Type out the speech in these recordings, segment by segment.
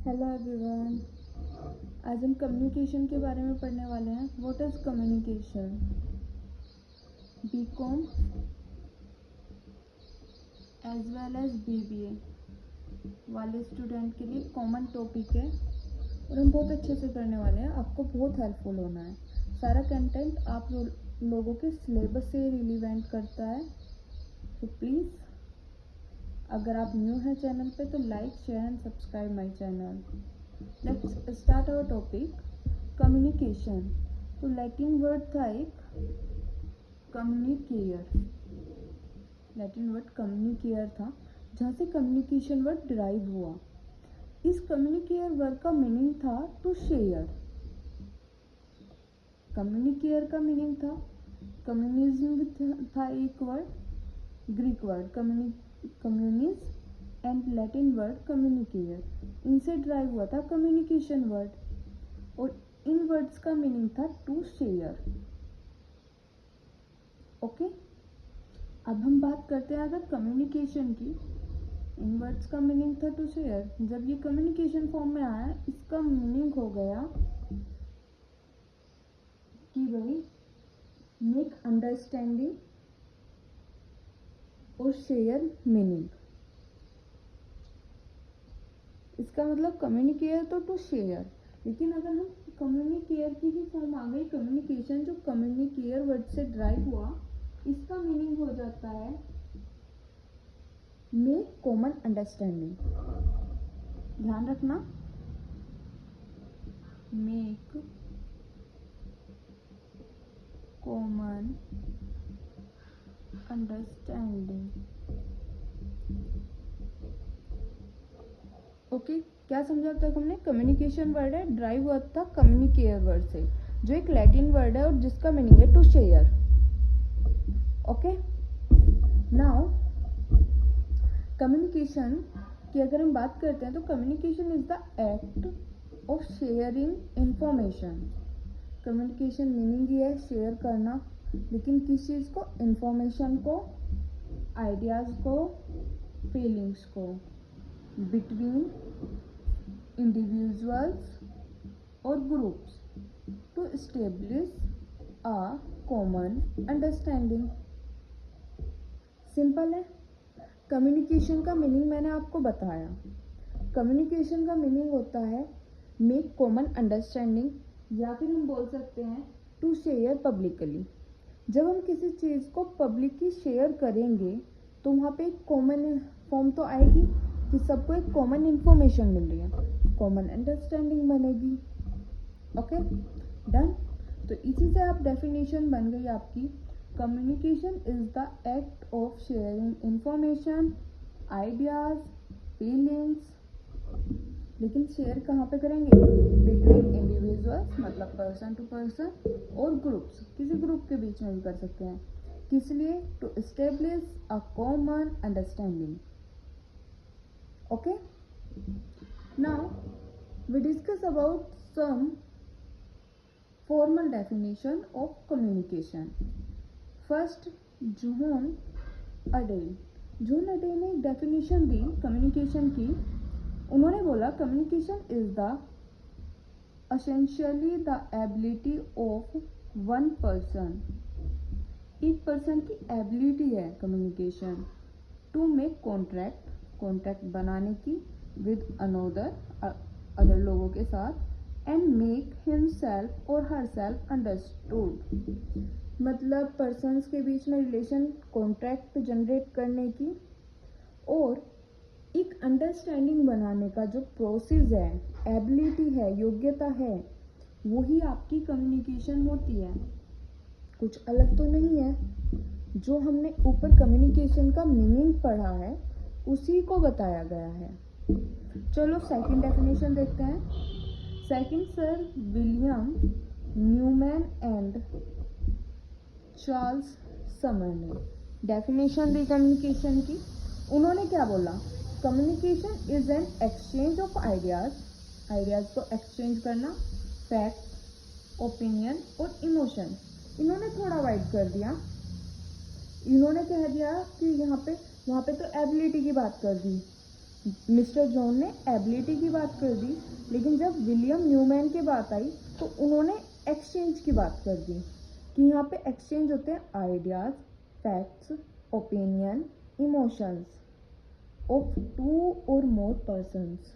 Hello everyone. आज हम communication के बारे में पढ़ने वाले हैं। What is communication? BCom as well as BBA वाले स्टूडेंट के लिए कॉमन टॉपिक है और हम बहुत अच्छे से करने वाले हैं। आपको बहुत हेल्पफुल होना है। सारा कंटेंट आप लोगों के सिलेबस से रिलेवेंट करता है, तो प्लीज़ अगर आप न्यू हैं चैनल पे तो like, share and subscribe my channel. Let's start our topic communication. तो लैटिन वर्ड था एक कम्युनिकेयर। लैटिन वर्ड कम्युनिकेयर था, जहाँ से कम्युनिकेशन वर्ड डिराइव हुआ। इस कम्युनिकेयर वर्ड का मीनिंग था टू शेयर। कम्युनिकेयर का मीनिंग था कम्युनिज्म था एक word, Greek word communis and Latin word communicare, इनसे ड्राइव हुआ था कम्युनिकेशन वर्ड और इन वर्ड्स का मीनिंग था टू शेयर। ओके, अब हम बात करते हैं अगर कम्युनिकेशन की। इन वर्ड्स का मीनिंग था टू शेयर। जब ये कम्युनिकेशन फॉर्म में आया, इसका मीनिंग हो गया कि भाई मेक अंडरस्टैंडिंग और शेयर मीनिंग। इसका मतलब कम्युनिकेयर तो टू शेयर, लेकिन अगर हम कम्युनिकेयर की ही फॉर्म आ गई कम्युनिकेशन, जो कम्युनिकेयर वर्ड से ड्राइव हुआ, इसका मीनिंग हो जाता है मेक कॉमन अंडरस्टैंडिंग। ध्यान रखना, मेक कॉमन अंडरस्टैंडिंग। ओके, क्या समझा अब तक हमने? कम्युनिकेशन वर्ड है, ड्राइव हुआ था कम्युनिकेयर वर्ड से, जो एक लैटिन वर्ड है और जिसका मीनिंग है to share. Okay, now communication की अगर हम बात करते हैं तो communication is the act of sharing information. Communication meaning ही है शेयर करना, लेकिन किस चीज़ को? इंफॉर्मेशन को, आइडियाज़ को, फीलिंग्स को, बिटवीन इंडिविजुअल्स और groups to establish a common understanding. Simple है। कम्युनिकेशन का मीनिंग मैंने आपको बताया। कम्युनिकेशन का मीनिंग होता है मेक कॉमन अंडरस्टैंडिंग, या फिर हम बोल सकते हैं टू शेयर पब्लिकली। जब हम किसी चीज़ को पब्लिकली शेयर करेंगे तो वहाँ पे एक कॉमन फॉर्म तो आएगी कि सबको एक कॉमन इंफॉर्मेशन मिल रही है, कॉमन अंडरस्टैंडिंग बनेगी। Okay, done. तो इसी से आप डेफिनेशन बन गई आपकी। Communication is the act of sharing information, ideas, feelings. लेकिन शेयर कहाँ पे करेंगे? बिटवीन इंडिविजुअल्स, मतलब पर्सन टू पर्सन, और ग्रुप्स, किसी ग्रुप के बीच में भी कर सकते हैं। किस लिए? To establish a common understanding. Okay, now we discuss about some formal definition of communication. First, John Adair. John अडेल ने एक डेफिनेशन दी कम्युनिकेशन की। उन्होंने बोला communication is the essentially the ability of one person, एक पर्सन की ability है communication, to make contract बनाने की, विद अदर लोगों के साथ, एंड मेक हिमसेल्फ और हर सेल्फ अंडरस्टूड। मतलब पर्सन्स के बीच में रिलेशन, कॉन्ट्रैक्ट जनरेट करने की और एक अंडरस्टैंडिंग बनाने का जो प्रोसेस है, एबिलिटी है, योग्यता है, वही आपकी कम्युनिकेशन होती है। कुछ अलग तो नहीं है। जो हमने ऊपर कम्युनिकेशन का मीनिंग पढ़ा है उसी को बताया गया है। चलो सेकंड डेफिनेशन देखते हैं। Second, sir William Newman and Charles Summer ने डेफिनेशन दी कम्युनिकेशन की। उन्होंने क्या बोला? Communication is an exchange of ideas को एक्सचेंज करना, फैक्ट, ओपिनियन और इमोशन। इन्होंने थोड़ा वाइड कर दिया। इन्होंने कह दिया कि वहाँ पे तो एबिलिटी की बात कर दी, मिस्टर जॉन ने एबिलिटी की बात कर दी, लेकिन जब विलियम न्यूमैन की बात आई तो उन्होंने एक्सचेंज की बात कर दी कि यहाँ पे एक्सचेंज होते हैं ideas, facts, opinion, emotions of two or more persons.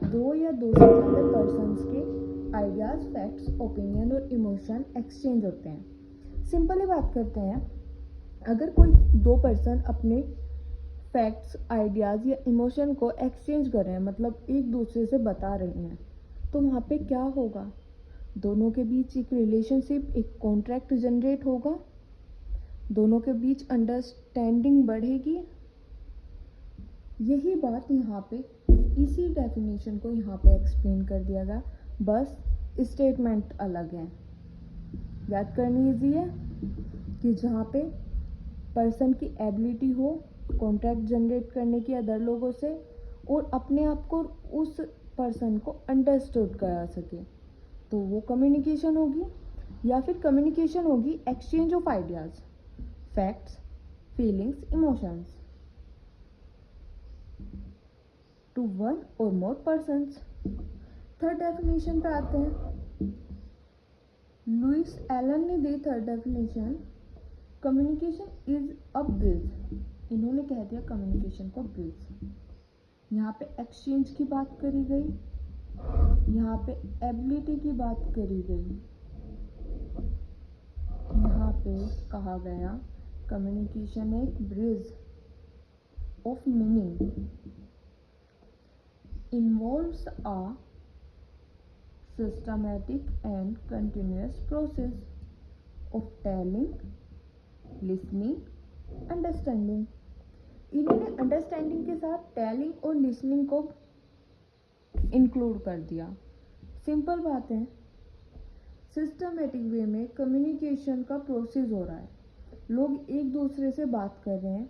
दो या दो से ज़्यादा पर्सन्स के आइडियाज, फैक्ट्स, ओपिनियन और इमोशन एक्सचेंज होते हैं। सिंपली बात करते हैं, अगर कोई दो पर्सन अपने फैक्ट्स, आइडियाज़ या इमोशन को एक्सचेंज कर रहे हैं, मतलब एक दूसरे से बता रहे हैं, तो वहाँ पे क्या होगा? दोनों के बीच एक रिलेशनशिप, एक कॉन्ट्रैक्ट जनरेट होगा, दोनों के बीच अंडरस्टैंडिंग बढ़ेगी। यही बात यहाँ पे इसी डेफिनेशन को यहाँ पे एक्सप्लेन कर दिया गया, बस स्टेटमेंट अलग है। याद करनी इजी है कि जहाँ पे पर्सन की एबिलिटी हो कॉन्ट्रैक्ट जनरेट करने की अदर लोगों से और अपने आप को उस पर्सन को अंडरस्टूड करा सके, तो वो कम्युनिकेशन होगी। या फिर कम्युनिकेशन होगी exchange of ideas, facts, feelings, emotions to one or more persons. Third definition पे आते हैं। लुइस एलन ने दी third definition, communication is a bridge. इन्होंने कह दिया कम्युनिकेशन को ब्रिज। यहाँ पे एक्सचेंज की बात करी गई, यहाँ पे एबिलिटी की बात करी गई, यहाँ पे कहा गया कम्युनिकेशन एक bridge of meaning involves a systematic and continuous process of telling, listening, understanding। इन्होंने अंडरस्टैंडिंग के साथ टेलिंग और लिसनिंग को इंक्लूड कर दिया। सिंपल बात है, सिस्टमेटिक वे में कम्युनिकेशन का प्रोसेस हो रहा है, लोग एक दूसरे से बात कर रहे हैं,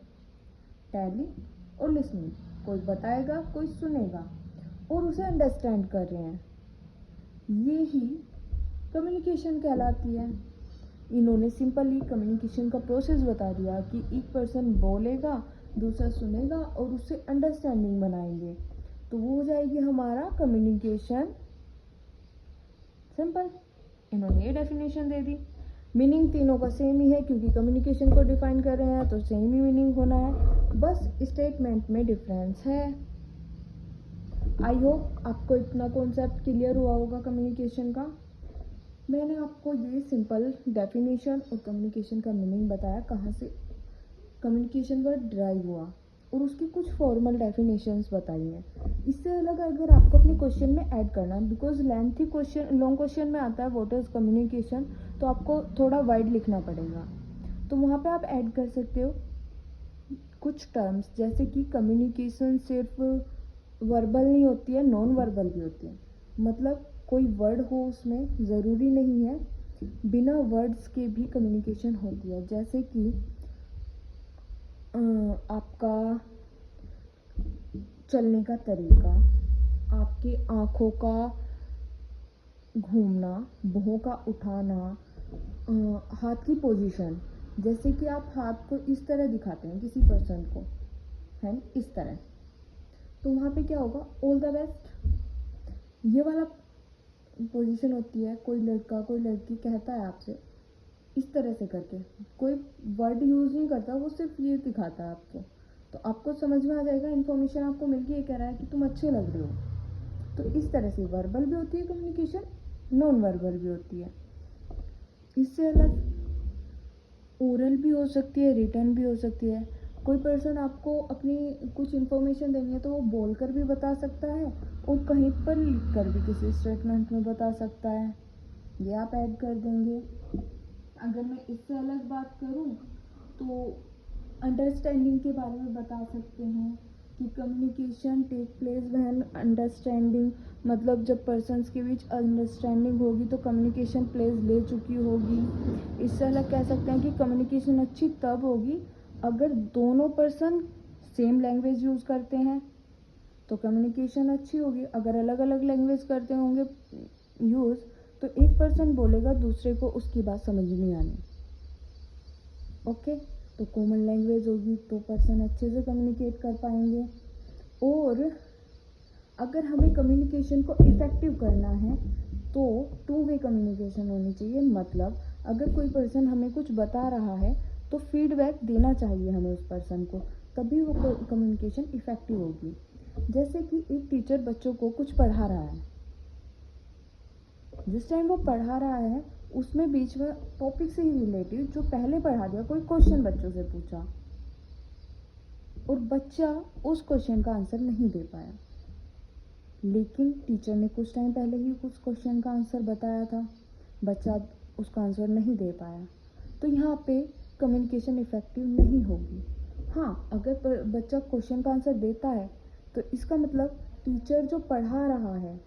टेलिंग और लिसनिंग, कोई बताएगा कोई सुनेगा और उसे अंडरस्टैंड कर रहे हैं, ये ही कम्युनिकेशन कहलाती है। इन्होंने सिंपली कम्युनिकेशन का प्रोसेस बता दिया कि एक पर्सन बोलेगा, दूसरा सुनेगा और उससे अंडरस्टैंडिंग बनाएंगे, तो वो हो जाएगी हमारा कम्युनिकेशन। सिंपल, इन्होंने ये डेफिनेशन दे दी। मीनिंग तीनों का सेम ही है, क्योंकि कम्युनिकेशन को डिफाइन कर रहे हैं तो सेम ही मीनिंग होना है, बस स्टेटमेंट में डिफरेंस है। आई होप आपको इतना कॉन्सेप्ट क्लियर हुआ होगा कम्युनिकेशन का। मैंने आपको ये सिंपल डेफिनेशन और कम्युनिकेशन का मीनिंग बताया, कहाँ से कम्युनिकेशन वर्ड ड्राइव हुआ, और उसकी कुछ फॉर्मल डेफिनेशंस बताई हैं। इससे अलग अगर आपको अपने क्वेश्चन में ऐड करना, because lengthy question, long question में आता है व्हाट इज कम्युनिकेशन, तो आपको थोड़ा वाइड लिखना पड़ेगा, तो वहाँ पे आप ऐड कर सकते हो कुछ टर्म्स, जैसे कि कम्युनिकेशन सिर्फ वर्बल नहीं होती है, नॉन वर्बल भी होती है। मतलब कोई वर्ड हो उसमें, ज़रूरी नहीं है, बिना वर्ड्स के भी कम्युनिकेशन होती है। जैसे कि आपका चलने का तरीका, आपकी आँखों का घूमना, भौं का उठाना, हाथ की पोजीशन, जैसे कि आप हाथ को इस तरह दिखाते हैं किसी पर्सन को, है इस तरह, तो वहाँ पे क्या होगा, ऑल द बेस्ट, ये वाला पोजीशन होती है। कोई लड़का कोई लड़की कहता है आपसे इस तरह से करके, कोई वर्ड यूज़ नहीं करता, वो सिर्फ ये दिखाता है आपको, तो आपको समझ में आ जाएगा, इन्फॉर्मेशन आपको मिल गई, ये कह रहा है कि तुम अच्छे लग रहे हो। तो इस तरह से वर्बल भी होती है कम्युनिकेशन, नॉन वर्बल भी होती है। इससे अलग ओरल भी हो सकती है, रिटर्न भी हो सकती है। कोई पर्सन आपको अपनी कुछ इन्फॉर्मेशन देनी है तो वो बोलकर भी बता सकता है और कहीं पर लिख कर भी किसी स्टेटमेंट में बता सकता है, ये आप ऐड कर देंगे। अगर मैं इससे अलग बात करूं तो अंडरस्टैंडिंग के बारे में बता सकते हैं कि communication take place when understanding, मतलब जब पर्सन्स के बीच अंडरस्टैंडिंग होगी तो कम्युनिकेशन प्लेस ले चुकी होगी। इससे अलग कह सकते हैं कि कम्युनिकेशन अच्छी तब होगी अगर दोनों पर्सन सेम लैंग्वेज यूज़ करते हैं, तो कम्युनिकेशन अच्छी होगी। अगर अलग अलग लैंग्वेज करते होंगे यूज़, तो एक पर्सन बोलेगा दूसरे को उसकी बात समझ नहीं आनी। ओके, तो कॉमन लैंग्वेज होगी तो पर्सन अच्छे से कम्युनिकेट कर पाएंगे। और अगर हमें कम्युनिकेशन को इफ़ेक्टिव करना है तो टू वे कम्युनिकेशन होनी चाहिए। मतलब अगर कोई पर्सन हमें कुछ बता रहा है तो फीडबैक देना चाहिए हमें उस पर्सन को, तभी वो कम्युनिकेशन इफ़ेक्टिव होगी। जैसे कि एक टीचर बच्चों को कुछ पढ़ा रहा है, जिस टाइम वो पढ़ा रहा है उसमें बीच में टॉपिक से ही रिलेटेड जो पहले पढ़ा दिया, कोई क्वेश्चन बच्चों से पूछा और बच्चा उस क्वेश्चन का आंसर नहीं दे पाया, लेकिन टीचर ने कुछ टाइम पहले ही उस क्वेश्चन का आंसर बताया था, बच्चा उसका आंसर नहीं दे पाया, तो यहाँ पे कम्युनिकेशन इफ़ेक्टिव नहीं होगी। हाँ, अगर बच्चा क्वेश्चन का आंसर देता है तो इसका मतलब टीचर जो पढ़ा रहा है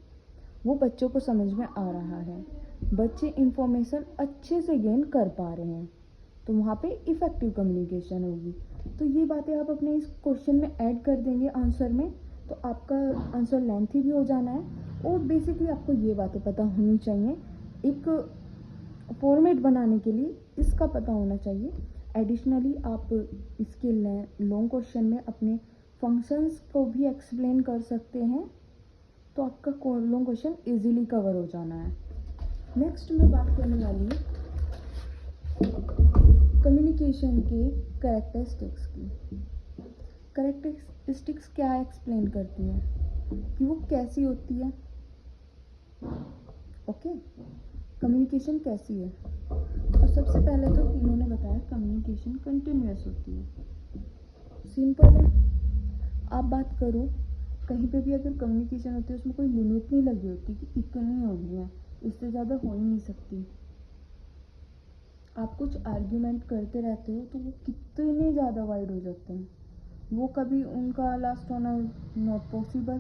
वो बच्चों को समझ में आ रहा है, बच्चे इन्फॉर्मेशन अच्छे से गेन कर पा रहे हैं, तो वहाँ पे इफ़ेक्टिव कम्युनिकेशन होगी। तो ये बातें आप अपने इस क्वेश्चन में ऐड कर देंगे आंसर में, तो आपका आंसर लेंथी भी हो जाना है। और बेसिकली आपको ये बातें पता होनी चाहिए, एक फॉर्मेट बनाने के लिए इसका पता होना चाहिए। एडिशनली आप इसके लॉन्ग क्वेश्चन में अपने फंक्शंस को भी एक्सप्लेन कर सकते हैं, तो आपका लॉन्ग क्वेश्चन इजीली कवर हो जाना है। नेक्स्ट मैं बात करने वाली हूँ कम्युनिकेशन के कैरेक्टरिस्टिक्स की। कैरेक्टरिस्टिक्स क्या एक्सप्लेन करती है कि वो कैसी होती है। ओके, कम्युनिकेशन कैसी है। और सबसे पहले तो इन्होंने बताया कम्युनिकेशन कंटिन्यूअस होती है। सिंपल है, आप बात करो कहीं पे भी अगर कम्युनिकेशन होती है उसमें कोई लिमिट नहीं लगी होती कि इतनी होगी है, इससे ज़्यादा हो ही नहीं सकती। आप कुछ आर्ग्यूमेंट करते रहते हो तो वो कितने ज़्यादा वाइड हो जाते हैं, वो कभी उनका लास्ट होना नॉट पॉसिबल।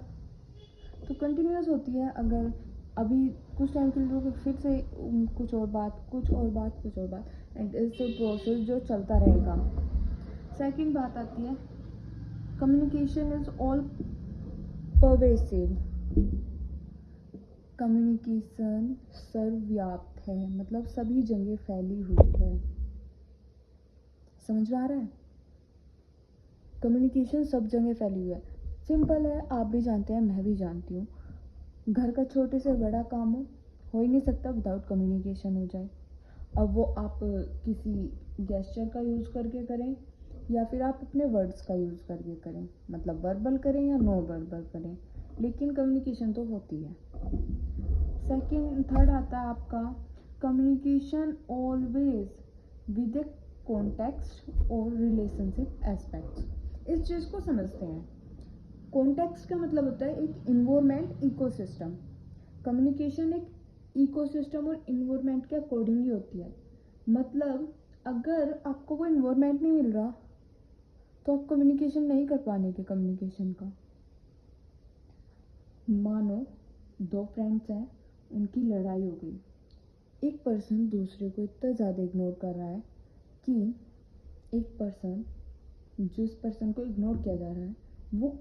तो कंटिन्यूअस होती है। अगर अभी कुछ टाइम के लिए फिर से कुछ और बात, कुछ और बात, कुछ और बात, एंड इट्स अ प्रोसेस जो चलता रहेगा। सेकंड बात आती है communication is all pervasive. Communication सर्वव्याप्त है, मतलब सभी जगह फैली हुई है। समझ में आ रहा है, कम्युनिकेशन सब जगह फैली हुई है। सिंपल है, आप भी जानते हैं, मैं भी जानती हूँ, घर का छोटे से बड़ा काम हो ही नहीं सकता विदाउट कम्युनिकेशन हो जाए। अब वो आप किसी गेस्चर का यूज़ करके करें या फिर आप अपने वर्ड्स का यूज़ करके करें, मतलब वर्बल करें या नो वर्बल करें, लेकिन कम्युनिकेशन तो होती है। थर्ड आता है आपका communication always with A context और रिलेशनशिप एस्पेक्ट्स। इस चीज़ को समझते हैं। कॉन्टेक्स्ट का मतलब होता है एक इन्वायरमेंट, इकोसिस्टम। कम्युनिकेशन एक इकोसिस्टम और इन्वायरमेंट के अकॉर्डिंगली होती है। मतलब अगर आपको कोई इन्वायरमेंट नहीं मिल रहा तो आप कम्युनिकेशन नहीं कर पाएंगे। कम्युनिकेशन का मानो दो फ्रेंड्स हैं, उनकी लड़ाई हो गई, एक पर्सन दूसरे को इतना ज़्यादा इग्नोर कर रहा है कि एक पर्सन, जिस पर्सन को इग्नोर किया जा रहा है, वो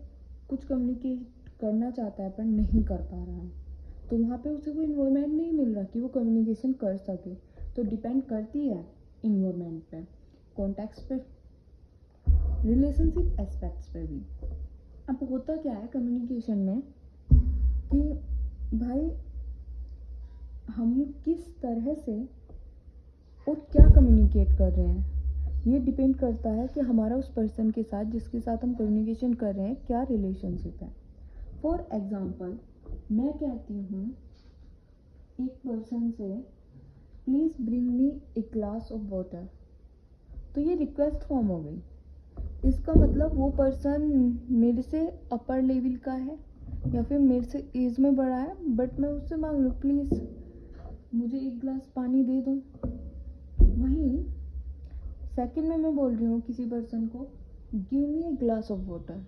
कुछ कम्युनिकेट करना चाहता है पर नहीं कर पा रहा है, तो वहाँ पे उसे कोई इन्वायरमेंट नहीं मिल रहा कि वो कम्युनिकेशन कर सके। तो डिपेंड करती है इन्वायरमेंट पे, कॉन्टेक्स्ट पे, रिलेशनशिप एस्पेक्ट्स पे भी। अब होता क्या है कम्युनिकेशन में कि भाई हम किस तरह से और क्या कम्युनिकेट कर रहे हैं, ये डिपेंड करता है कि हमारा उस पर्सन के साथ, जिसके साथ हम कम्युनिकेशन कर रहे हैं, क्या रिलेशनशिप है। फॉर एग्जाम्पल, मैं कहती हूँ एक पर्सन से please bring me a glass of water, तो ये रिक्वेस्ट फॉर्म हो गई। इसका मतलब वो पर्सन मेरे से अपर लेवल का है या फिर मेरे से एज में बड़ा है, बट मैं उससे मांग लूँ प्लीज़ मुझे एक गिलास पानी दे दो। वहीं सेकंड में मैं बोल रही हूँ किसी पर्सन को give me a glass of water,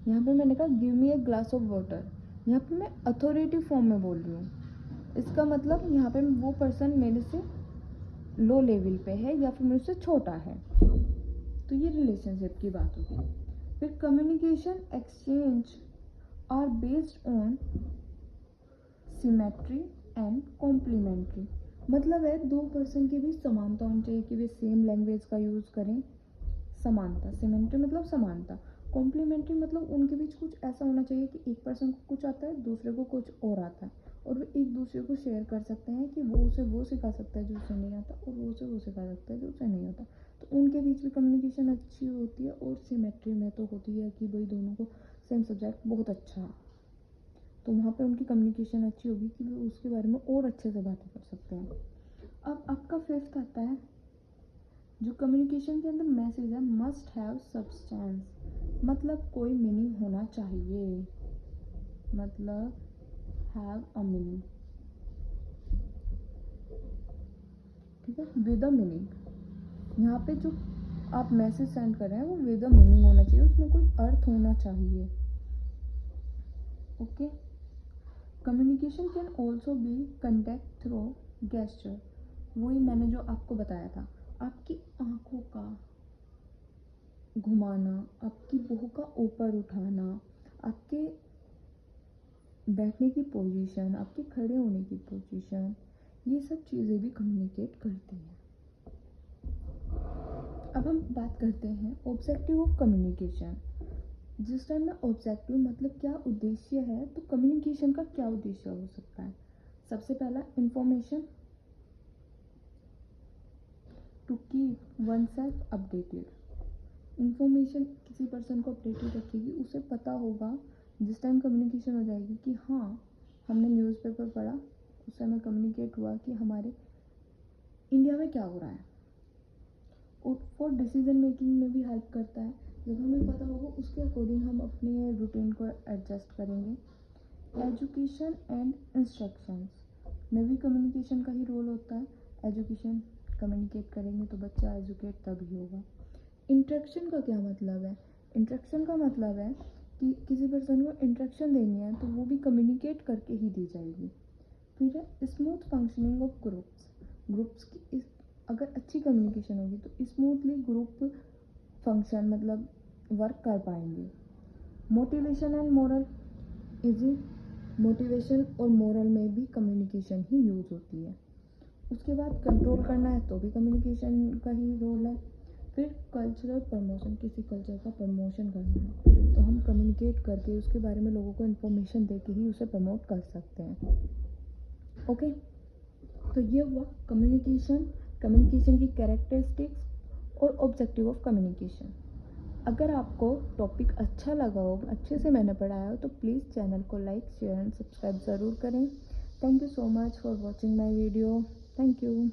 यहाँ पे मैंने कहा give me a glass of water, यहाँ पे मैं अथॉरिटी फॉर्म में बोल रही हूँ। इसका मतलब यहाँ पे वो पर्सन मेरे से लो लेवल पे है या फिर मेरे से छोटा है, तो ये रिलेशनशिप की बात होगी। फिर communication exchange are based on symmetry and complementary, मतलब है दो पर्सन के बीच समानता होनी चाहिए कि वे सेम लैंग्वेज का यूज़ करें। समानता, सिमेट्री मतलब समानता, कॉम्प्लीमेंट्री मतलब उनके बीच कुछ ऐसा होना चाहिए कि एक पर्सन को कुछ आता है, दूसरे को कुछ और आता है, और वो एक दूसरे को शेयर कर सकते हैं कि वो उसे वो सिखा सकता है जो उसे नहीं आता, और वो उसे वो सिखा सकता है जो उसे नहीं आता। तो उनके बीच भी कम्युनिकेशन अच्छी होती है। और सिमेट्री में तो होती है कि भाई दोनों को सेम सब्जेक्ट बहुत अच्छा है, तो वहाँ पे उनकी कम्युनिकेशन अच्छी होगी कि वो उसके बारे में और अच्छे से बातें कर सकते हैं। अब आपका फिफ्थ आता है, जो कम्युनिकेशन के अंदर मैसेज है, मस्ट हैव सब्सटेंस, मतलब कोई मीनिंग होना चाहिए, मतलब हैव अ मीनिंग, ठीक है, विद अ मीनिंग। यहाँ पे जो आप मैसेज सेंड कर रहे हैं वो विद अ मीनिंग होना चाहिए, उसमें कोई अर्थ होना चाहिए। Okay. Communication can also be conduct through gesture, वही मैंने जो आपको बताया था, आपकी आंखों का घुमाना, आपकी बहू का ऊपर उठाना, आपके बैठने की पोजीशन, आपके खड़े होने की पोजीशन, ये सब चीज़ें भी कम्युनिकेट करती हैं। अब हम बात करते हैं ऑब्जेक्टिव ऑफ कम्युनिकेशन। जिस टाइम में ऑब्जेक्टिव मतलब क्या उद्देश्य है, तो कम्युनिकेशन का क्या उद्देश्य हो सकता है। सबसे पहला information, to keep oneself updated. Information किसी पर्सन को अपडेटेड रखेगी, उसे पता होगा जिस टाइम कम्युनिकेशन हो जाएगी कि हाँ हमने न्यूज़पेपर पढ़ा, उस समय कम्युनिकेट हुआ कि हमारे इंडिया में क्या हो रहा है। और फॉर डिसीजन मेकिंग में भी हेल्प करता है, जब हमें पता होगा उसके अकॉर्डिंग हम अपने रूटीन को एडजस्ट करेंगे। एजुकेशन एंड इंस्ट्रक्शंस में भी कम्युनिकेशन का ही रोल होता है। एजुकेशन कम्युनिकेट करेंगे तो बच्चा एजुकेट तभी होगा। इंस्ट्रक्शन का क्या मतलब है, इंस्ट्रक्शन का मतलब है कि किसी पर्सन को इंस्ट्रक्शन देनी है तो वो भी कम्युनिकेट करके ही दी जाएगी। फिर है स्मूथ फंक्शनिंग ऑफ ग्रुप्स की अगर अच्छी कम्युनिकेशन होगी तो स्मूथली ग्रुप फंक्शन मतलब वर्क कर पाएंगे। Motivation and moral easy, motivation और मोरल में भी कम्युनिकेशन ही यूज होती है। उसके बाद कंट्रोल करना है तो भी कम्युनिकेशन का ही रोल है। फिर कल्चरल प्रमोशन, किसी कल्चर का प्रमोशन करना है तो हम कम्युनिकेट करके उसके बारे में लोगों को इन्फॉर्मेशन दे के ही उसे प्रमोट कर सकते हैं। ओके, तो ये हुआ कम्युनिकेशन, कम्युनिकेशन की कैरेक्टरिस्टिक्स और ऑब्जेक्टिव ऑफ कम्युनिकेशन। अगर आपको टॉपिक अच्छा लगा हो, अच्छे से मैंने पढ़ाया हो, तो प्लीज़ चैनल को लाइक शेयर एंड सब्सक्राइब ज़रूर करें। Thank you so much for watching my video. Thank you.